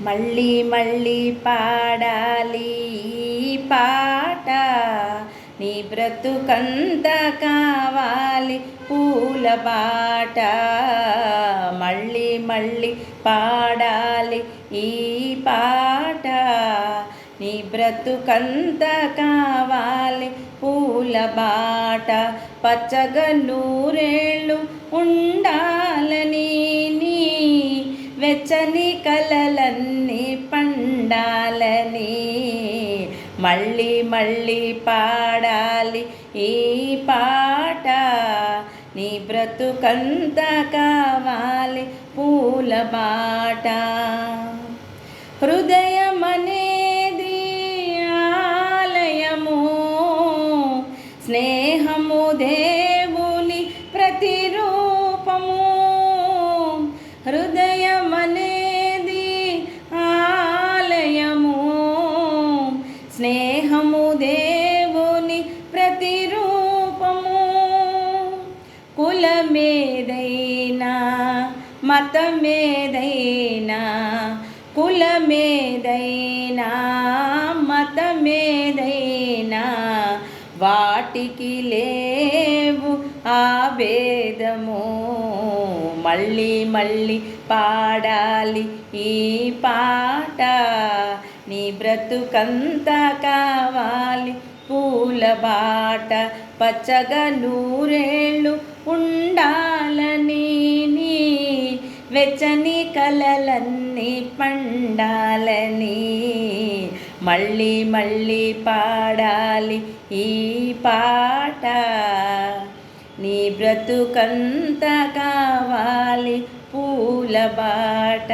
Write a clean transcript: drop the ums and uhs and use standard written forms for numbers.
మళ్ళీ మళ్ళీ పాడాలి ఈ పాట, నీ బ్రతుకంత కావాలి పూల బాట. మళ్ళీ మళ్ళీ పాడాలి ఈ పాట, నీ బ్రతుకంత కావాలి పూల బాట. పచ్చగా నూరేళ్ళు ఉండాలని నీ వెచ్చని కలలన్నీ పండాలని. మళ్ళీ మళ్ళీ పాడాలి ఈ పాట, నీ బ్రతుకంత కావాలి పూల బాట. హృదయమనేది ఆలయము, స్నేహము దేవుని ప్రతిరూపము. హృదయమనేది ఆలయము, స్నేహము దేవుని ప్రతిరూపము. కులమేదైనా మతమేదైనా, కులమేదైనా మతమేదైనా, వాటికి లేవు ఆ భేదము. మళ్ళీ మళ్ళీ పాడాలి ఈ పాట, నీ బ్రతుకంత కావాలి పూల బాట. పచ్చగా నూరేళ్ళు ఉండాలని నీ వెచ్చని కలలన్నీ పండాలని. మళ్ళీ మళ్ళీ పాడాలి ఈ పాట, నీ బ్రతుకంత కావాలి పూల బాట.